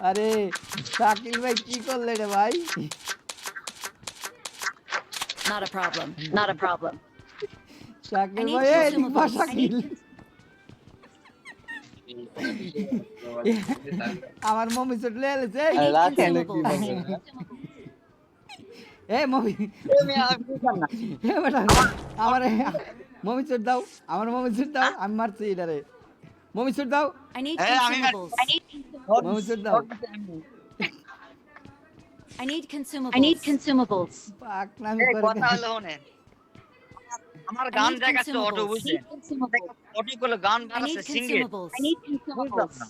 আরে শাকিল ভাই কি করলে রে ভাই? Not a problem. Not a problem. Shakil I need ভাই এদিক পা consumables. শাকিল। আমার মমি চটলে এলেছে। I need রাত হলে কি consumables. বলবেন না? এ মমি, আমি আর বুঝলাম না এ বেটা আমার মমি চট দাও, আমার মমি চট দাও, আমি মারছি এটারে। মমি চট দাও, I need হ্যাঁ আমি consumables. মমি চট দাও। I need consumables. I need consumables. পাকনামি করে কথা হলো শোনেন আমার I গান need দেখাচ্ছে অটো consumables. বুঝছেন অটো গুলো গান I need বানাচ্ছে সিঙ্গেল consumables. বুঝলাম না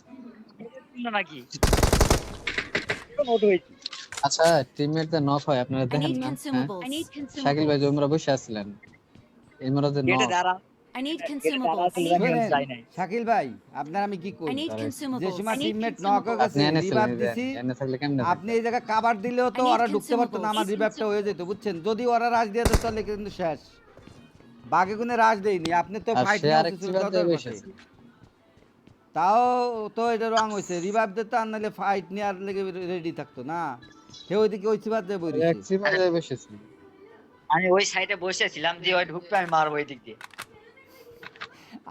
বুঝলো নাকি অটো হয়েছে আচ্ছা টিমমেটদের নক হয় আপনারা I দেখেন need না? হ্যাঁ? consumables. শাকিল ভাই তোমরা বসে আছিলেন এই মরাদের গেটে নক দাঁড়া I need গেটে দাঁড়া consumables. ছিল আমি শোনেন যাই নাই শাকিল ভাই, আপনার আমি কি I কই, need যে consumables. সময় I need টিমমেট নক হয়ে আপনি গেছে এনেছিলেন রিভাইভ দিছি, এনে থাকলে কেমনে আপনি এই জায়গায় কাভার দিলেও তো I need ওরা ঢুকতে পারতো না, আমার consumables. রিভাইভটা হয়ে যেত বুঝছেন। যদি ওরা রাজ দিয়ে তো চলে কিন্তু শেষ। বাগে গুনে রাজ দেয়নি, আপনি তো আর ফাইট সে নিয়ে আরেক আসছেন চিবাতে কতর বসে পাশে। আছে তাও তো এটা রং হয়েছে, রিভাইভ দিতে আর নাহলে ফাইট নিয়ে আর লেগে রেডি থাকতো না। সে ওইদিকে ওই চিবাত দিয়ে এক বইরেছে। চিবাতে বসেছে আমি ওই সাইডে বসেছিলাম যে ওই ঢুকবে আমি মারবো এই দিক দিয়ে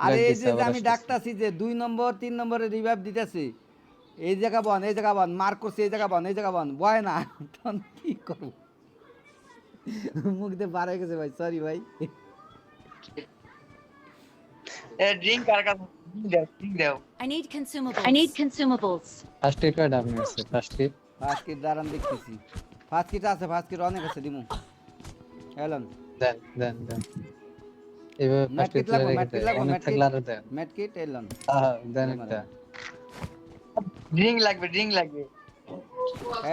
আরে এই দিছে যে আবার আমি আসতেছে। ডাকতাছি যে 2 নম্বর 3 নম্বরে রিভাইভ দিতেছি, এই জায়গা বন, এই জায়গা বন, মার করছে এই জায়গা বন, এই জায়গা বন, বয় না। তখন কি করবো, মুখ দিয়ে বার হয়ে গেছে ভাই, সরি ভাই। এ ড্রিঙ্ক কার কাছে ড্রিঙ্ক দাও I need consumables. I need consumables. First aid card আপনি আছে ফার্স্ট এড ফার্স্ট কিট দাঁড়ান দেখতেছি, ফার্স্ট কিট আছে, ফার্স্ট কিট অনেক আছে, দিমু এলন। দেন দেন দেন এইভাবে ম্যাট ফার্স্ট কিট এড লাগবো, রেখে ম্যাট কিট দেন লাগবো, অনেক ম্যাট থাকলে কিট, আরো দেন ম্যাট কিট এলন। দেন একটা ড্রিঙ্ক লাগবে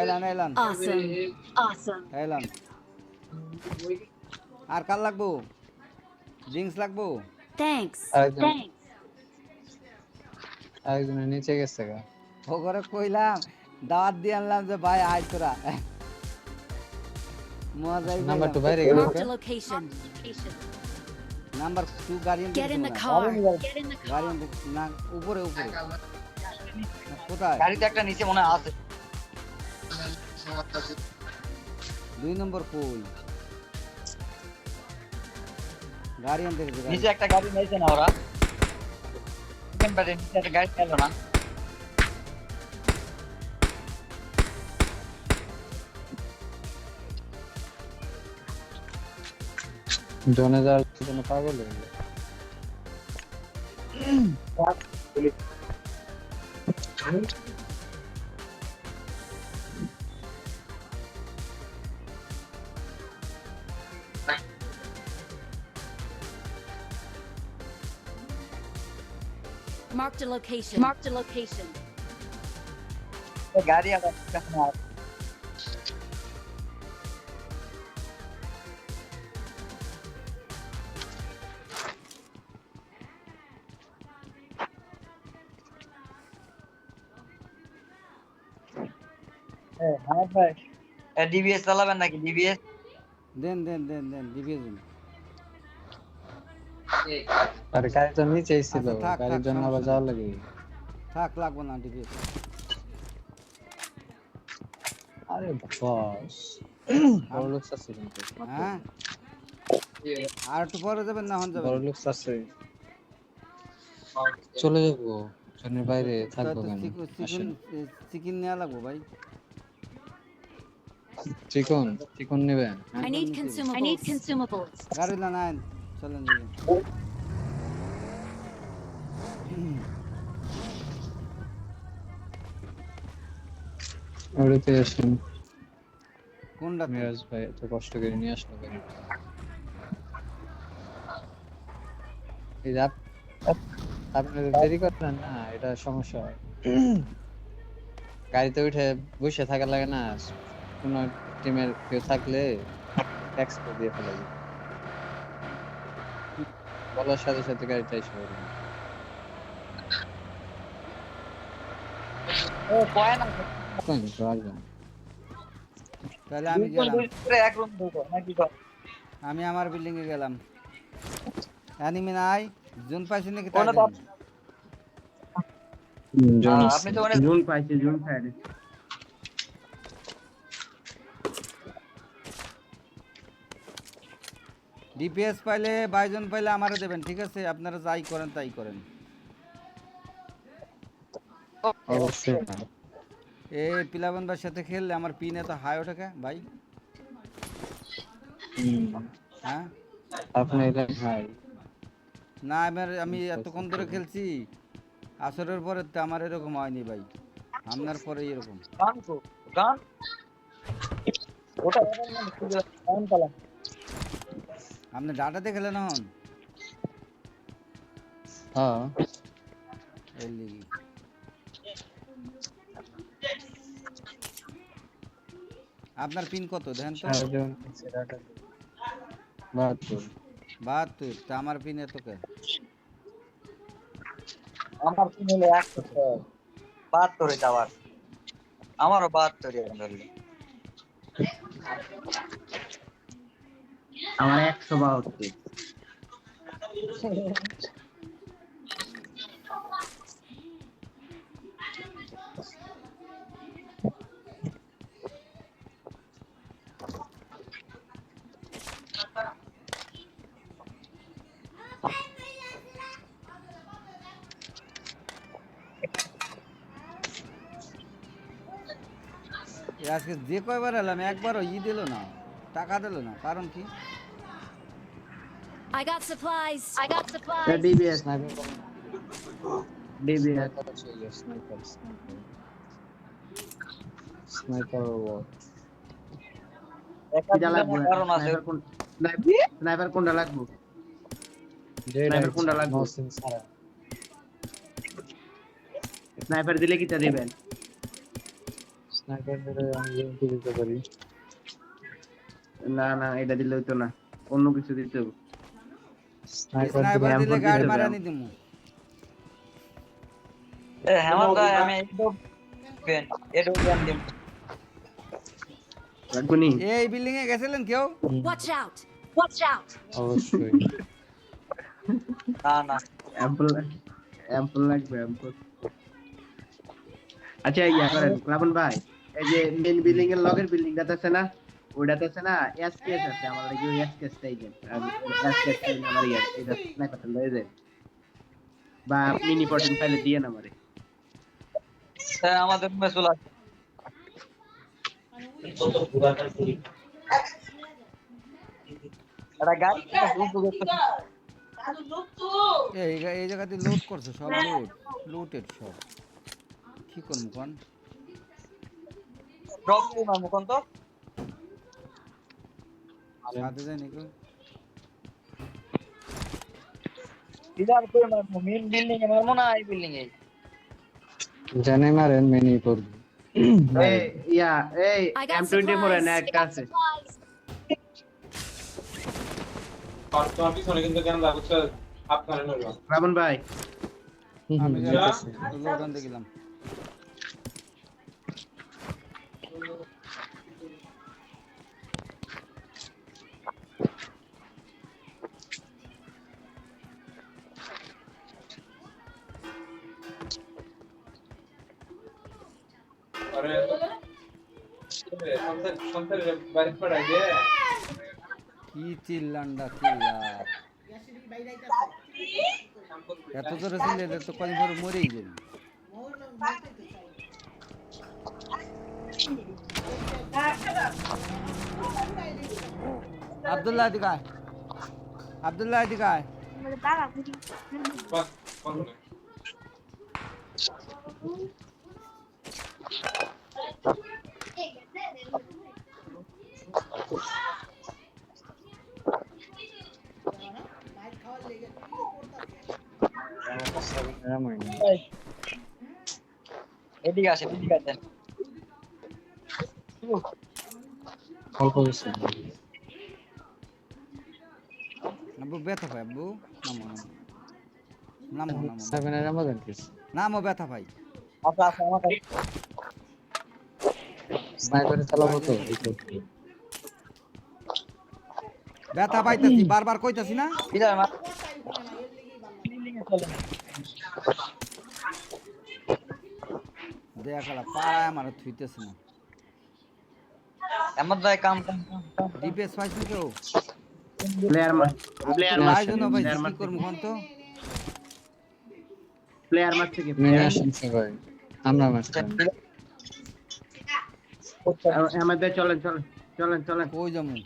এলন এলন Awesome. Awesome. এলন। আর কার লাগবো, ড্রিঙ্কস লাগবো? Thanks. আরেকজন Thanks. আরেকজনের নিচে গেছে গা ও করে কইলাম, দাওয়াত দিয়ে আনলাম যে ভাই আয় তোরা, মজাই নাম্বার পাইলাম। 2 বাইরে গেল Marked a location. Number 2 গাড়িয়ান Get in the দেখতেছি car. Get in the car. গাড়িয়ান না, উপরে উপরে না, কোথায়? গাড়িতে একটা নিচে মনে হয় আছে 2 নম্বর কই? গাড়িয়ান দেখতে গাড়ি। নিচে একটা গাড়ি নিয়েছে না ওরা সেকেন্ড ব্যাটে নিচে একটা গাড়ি ছিল না জনে যাওয়ার জন্য পাগল হয়ে গেল Marked a location. Marked a location. গাড়ি আবার কেমন আছে হ্যাঁ ভাই ডিবিএস চালাবেন নাকি ডিবিএস দেন দেন দেন দেন ডিভিশন। আর গাড়ি তো নিচেই ছিল আচ্ছা, থাক, গাড়ির থাক, জন্য আবার সমস্যা যাওয়া নেই। লাগে থাক লাগবো না ডিভিশন। আরে বস বড় লোক আছে কিন্তু হ্যাঁ আর একটু পরে যাবেন না, হন বড় যাবেন? লোক আছে চলে যাবো জনের বাইরে থাকবো কেন আসেন চিকেন নেওয়া লাগবো ভাই। চিকন চিকন নেবেন I need consumables. I need consumables. গাড়ি না নাই, চলেন যাবেন। ওড়িতে আসেন কোনটা? মিরাজ ভাই এত কষ্ট করে নিয়ে আসলো কেন এই যে আপনি দেরি করেন না এটা সমস্যা হয় গাড়িতে উঠে বসে থাকা লাগে না কোন টিমের কেউ থাকলে এক্সপো দিয়ে ফেলে যায়। বলার সাথে সাথে গাড়িটা এসে পড়বে ও কয় না কোন রাখবেন তাহলে আমি গেলাম, এক রুম ঢুকো নাকি কয়? আমি আমার বিল্ডিং এ গেলাম। অ্যানিমি নাই, জোন পাইছি নাকি? কোনো তাই তো আপনি তো অনেক জোন পাইছে, জোন সাইডে। ডিপিএস পাইলে বাইজন পাইলে আমারও দেবেন, ঠিক আছে? আপনারা যাই করেন তাই করেন। অবশ্যই না। এই পিলাবন ভাইয়ের সাথে খেললে আমার পিন এত হাই ওঠে কে ভাই? হ্যাঁ আপনি এটা ভাই না, আমি এতক্ষণ ধরে খেলছি, আসরের পরে তো আমার এরকম হয়নি ভাই, আপনার পরে এরকম। গান তো গান ওটা গান চালা আপনি ডাটাতে খেলেন হন হ্যাঁ এর লিগি। আপনার পিন কত দেখেন তো? 72 72। তা আমার পিন এত কে? আমার কি হলো 172 এটা আবার আমারও 72 এখন ধরলে আমার 172। আজকে যে কয়বার এলাম একবারও দিল না, টাকা দিল না, কারণ কি? I got supplies. I got supplies. DBS, sniper DBS. Sniper sniper কিটা লাগবে? কারণ আছে স্নাইপার কোনটা লাগবে? স্নাইপার কোনটা লাগবে? স্নাইপার দিলে কিটা দিবেন? স্নাইপার ধরে আমি ইউএমপি দিতে পারি। না না, এটা দিলে হইতো না, অন্য কিছু দিতে হবে। স্নাইপার স্নাইপার দিলে দিলে M4 গাড়ি দিতে মারানি দিমু। হেমন্ত ভাই আমি এডো গেম দিম লাগবে নি? এই বিল্ডিং এ গেছিলেন কেউ? Watch out. Watch out. অবশ্যই না না অ্যাম্পল, অ্যাম্পল লাগবে, অ্যাম্পল। আচ্ছা ইয়া করেন লাবণ ভাই, এই যে মেইন বিল্ডিং এর লগের বিল্ডিংটা আছে না, ওইটাতে আছে না এসকেএস আছে, আমার লাগি ওই এসকেএসটাই দেন। এসকেএসটাই আমার ইয়া, এটা স্নাইপারটা লয়ে যায়, বা মিনি পটেন ফাইলে দিয়ে না আমারে। হ্যাঁ আমাদের মেসুল আছে এটা গাড়ি এই জায়গাতে লুট করছে, সব লুটেড সব। কি করবো কোন? ড্রপ দিই মামু কোন তো সাথে যায় নাকি? ইদার করে মারবো মেইন বিল্ডিং এ মারবো না এই বিল্ডিং এ জানে মারেন মেনি করব। এই ইয়া, এই I got M24 এর supplies. না I একটা got আছে। supplies. রাবণ ভাই, আমি যাইতেছি। লোড আনতে গেলাম। কি চিল্লান্ডা চিল্লা, এত জোরে চিল্লাইলে তো কদিন পরে মরেই যাবে। আব্দুল্লাহ দিকায়, আব্দুল্লাহ দিকায়। এদিকে আসে এদিকে আসেন অল্প কিছু আব্বু ব্যথা পাই, আব্বু নামো নামো নামো নামো সেভেনের আমাদের কি নামো, ব্যথা পাই। আচ্ছা আচ্ছা আমার কাছে স্নাইপারে চালাবো তো ব্যথা পাইতাছি, বারবার কইতাছি না। ইদার মার বিল্ডিং এ চলে দেখালা পাড়ায় আমার থুইতেছে না এমন ভাই কাম ডিপিএস পাইছেন কেউ প্লেয়ার প্লেয়ার মারছে আয়োজন ভাই প্লেয়ার কি মারছে করবো কোন তো প্লেয়ার মারছে কি মেনে আসেনছে ভাই আমরা মারছিলাম আমাদের চলেন চলেন চলেন চলেন কই যামু এই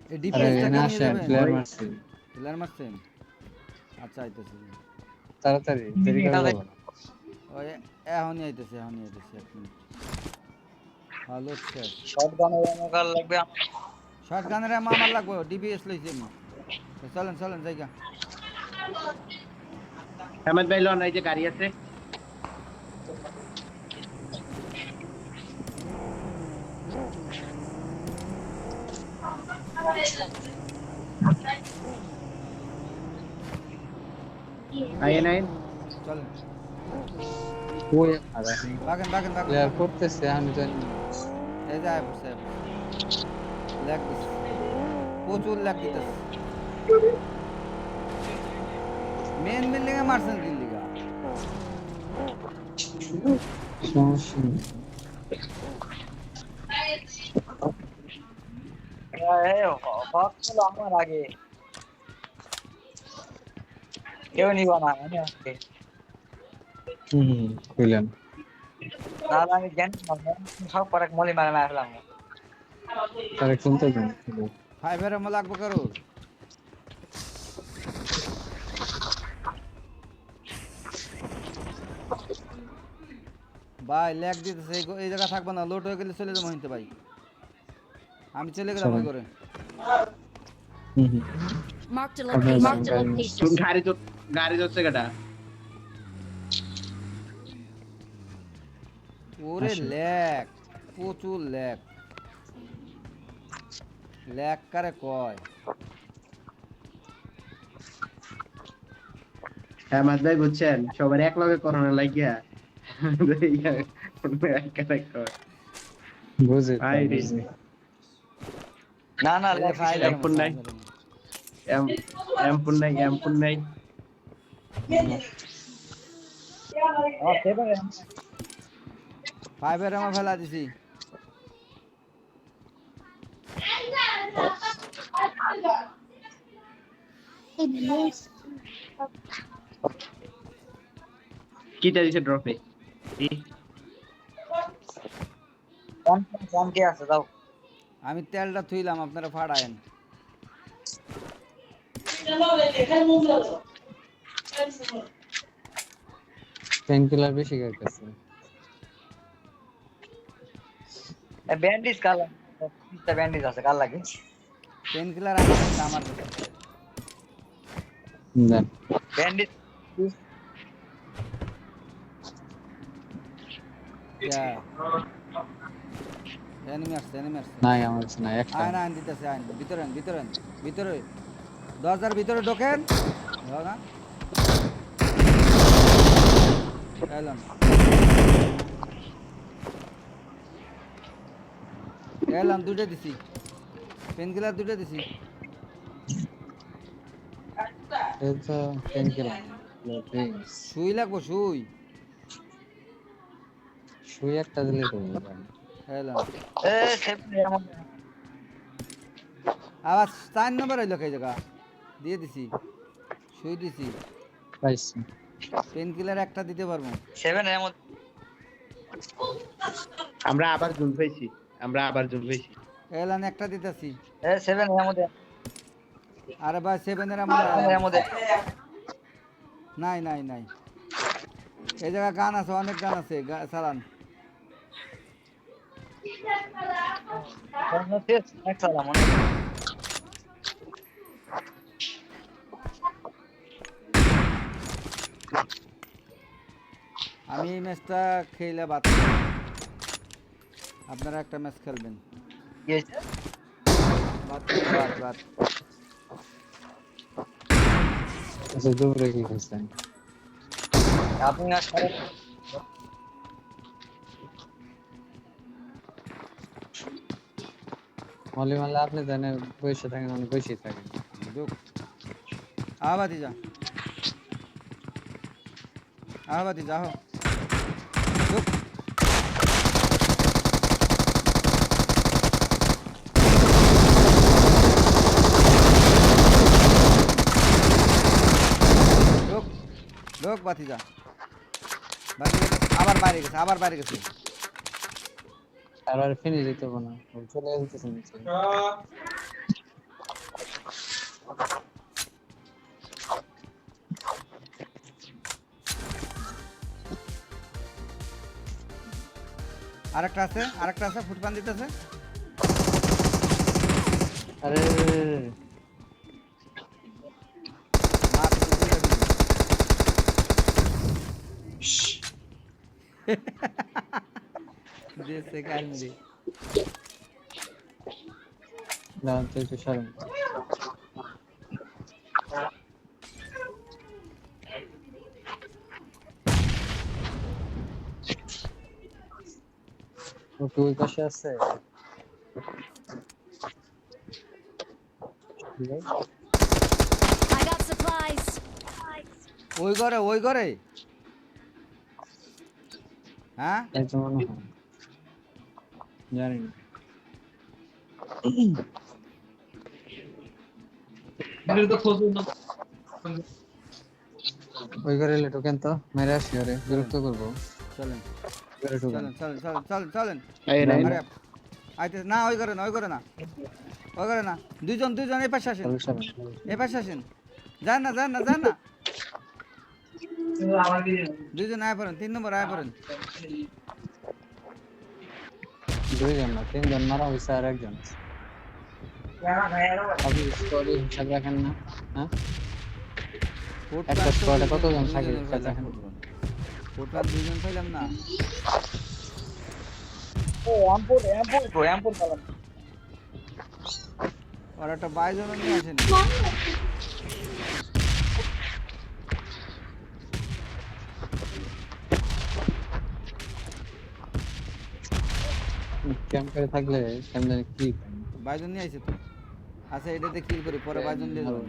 আরে ডিপিএসটা এখানে নিয়ে আসেন যাবেন প্লেয়ার ওই- মারছি প্লেয়ার মারছেন আচ্ছা আইতেছে তাড়াতাড়ি দেরি করে যাবো না। ওই এখনই আইতেছে এক মিনিট হ্যালো শেষ শটগানের এমকার লাগবে শর্ট গানের আমার লাগবে ডিপিএস লইছি আমি তো চলেন চলেন জায়গা আহমেদ ভাই লন এই যে গাড়ি আছে আইন আইন চলেন ওই আর এখন বাগেন প্লেয়ার করতেছে আমি জানি না। এই যায় বসে ল্যাগ দিচ্ছে প্রচুর ল্যাগ দিতেছে মেন বিল্ডিং এ মারছেন কি লিগা সমস্যা নেই। হক ছিল আমার আগে কেউ নিব না আমি আজকে বুঝলাম নাহলে আমি জ্ঞান সব পরে মলি মারে না আসলাম তাহলে শুনতে দিন ফাইভের এমন লাগবে কারো ভাই ল্যাগ দিতেছে এই জায়গা থাকবো না লোড হয়ে গেলে চলে যাবো হিনতে ভাই আমি চলে গেলাম ওই করে Marked a Okay, location. Marked a okay. location. গাড়ি যাচ্ছে কেটা ওরে আসো। ল্যাগ প্রচুর ল্যাগ কারে কয় আহমেদ ভাই বুঝছেন সবার এক লগে করোনা লাগিয়া বুঝি আই রে। বুঝি। না না এই যে ফাইভ এর এমন নাই। এমপুন নাই ফাইভের আমার ফেলা দিছি কিটা দিছে ড্রপে কম কে আছে দাও আমি তেলটা থুইলাম আপনারা ফাড়ায়েন পেন কিলার বেশি খাইতেছে ব্যান্ডেজ কাল তিনটা ব্যান্ডেজ আছে কাল লাগে পেন কিলার আমার কাছে দেন ব্যান্ডেজ এনিমি আসছে নাই আমার কাছে নাই একটা আয়ন আয়ন দিতেছে আয়ন ভিতরে দরজার ভিতরে ঢোকেন না এলাম দুটো দিছি পেন কিলার দুটো দিছি এই তো পেন কিলার সুই লাগবো সুই শুই একটা দিলে তো ভাই এলাম এ সেফটি এমন আবার 4 নম্বর হইলো এই জায়গা দিয়ে দিছি সুই দিছি পাইছি পেন কিলার একটা দিতে পারবো 7 এর মধ্যে আমরা আবার জুন পাইছি এলান একটা দিতেছি এ 7 এর মধ্যে আরে ভাই 7 এর এর মধ্যে নাই এই জায়গা গান আছে অনেক গান আছে চালান এক সালাম আমি এই ম্যাচটা খেলে বাদ আপনারা একটা ম্যাচ খেলবেন কি হয়েছে বাদ আচ্ছা দূরে কি করছেন আপনি না সারা মলি মালে আপনি জানেন বসে থাকেন মানে বসে থাকেন দুঃখ আবাদি যা আবাদি যাও ঢোক বাতিজা আবার বাইরে গেছে আর ফিনিশ দিতে হবে না, ও চলে যেতেছে নিচে। আরেকটা আছে ফুটপান দিতেছে আরে মার তুলে দিবি। দিয়েছে কাল মেরে দাঁড়ান তো একটু সরেন। ও কি ওই পাশে আছে? I got supplies. ওই ঘরে হ্যাঁ এই তো মনে হয়, জানি না। ওই ঘরে এলে ঢোকেন তো, মেরে আসি ওরে, বিরক্ত করবো। চলেন ঘরে ঢোকেন। চলেন এই নাই আরে আইতে না ওই করে না দুইজন এই পাশে আসেন সরেন, সরেন। এই পাশে আসেন যান না দুইজন আয় পড়েন 3 নম্বর আয় পড়েন দুইজন না, তিনজন মারা হয়েছে আর একজন আছে। আপনি স্কোয়াডে হিসাব রাখেন না? হ্যাঁ, একটা স্কোয়াডে কতজন থাকে হিসাব রাখেন? ফুটপাত দুইজন পাইলাম না এমপুর পালাম। আর একটা বাইজন নিয়ে আসেন ক্যাম্প করে থাকলে কেমনে কি বাইজন নিয়ে আসে তো আচ্ছা এটাতে কিল করি পরে বাইজন দিয়ে যাবো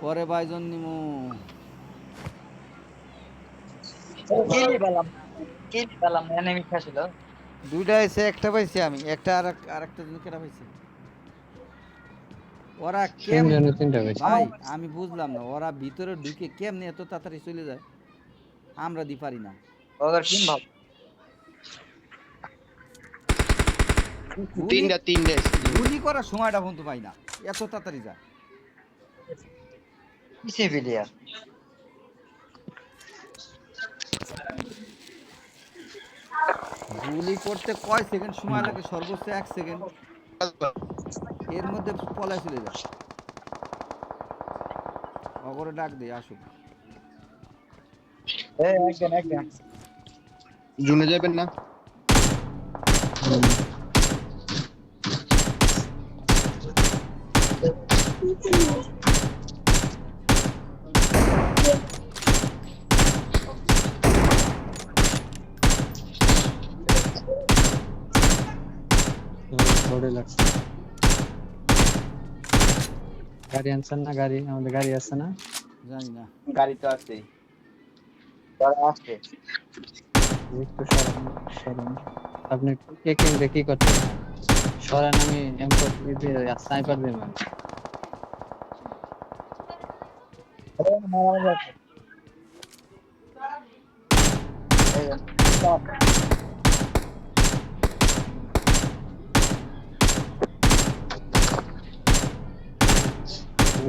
পরে বাইজন নিমু কিল পেলাম এনিমি খাছিল। দুইটা এসে একটা পাইছি আমি একটা আরেকটা জন কেটা পাইছি ওরা তিনজনে তিনটা বেশি। ভাই আমি বুঝলাম না ওরা ভিতরে ঢুকে কেমনে এত তাড়াতাড়ি চলে যায় আমরা দি পারি না ওদের টিম ভাব তিনটা গুলি করার সময়টা বন্ধু পাই না এত তাড়াতাড়ি যায় পিসি প্লেয়ার। গুলি করতে কয় সেকেন্ড সময় লাগে সর্বোচ্চ 1 সেকেন্ড এর মধ্যে পলায় চলে যায় অগরে ডাক দে আসুক একদম জুনে যাবেন না? দৌড়ে লাগছে। গাড়ি আনছেন না? গাড়ি আমাদের গাড়ি আছে না? জানি না গাড়ি তো আছে। তারা আসছে। একটু সরেন, সরেন। আপনি কে কিনবে কি করতে সরেন, আমি এমপি দিয়ে স্নাইপার দিয়ে মারি।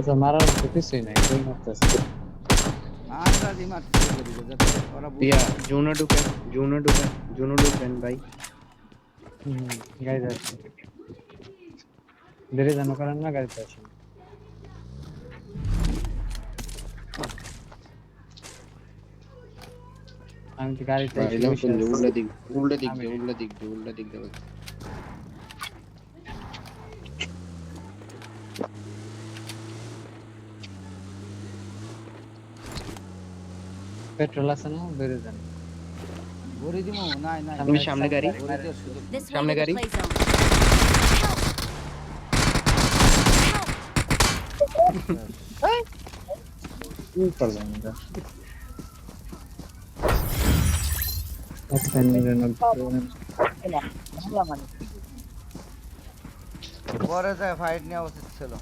তো মারার তো কিছুই নাই, তুই মারতেছে। আমরা দি মারতে শুরু করি যাতে ওরা ইয়া জুনে ঢুকেন ভাই। গাড়িতে আসেন, দেরি যেন করেন না, গাড়িতে আসেন। আমি তো গাড়িতে এসে বসে আছি। উল্টা দিক দিয়ে পেট্রোল আছে না? বেড়ে যান। ভরে দিমু নাই তুমি সামনে গাড়ি। ভরে দেওয়ার সুযোগ This way সামনে to the গাড়ি। play zone. কি করবেন এটা? একটা নিরানব্বই ভালো মানে পরে যায় ফাইট নেওয়া উচিত ছিল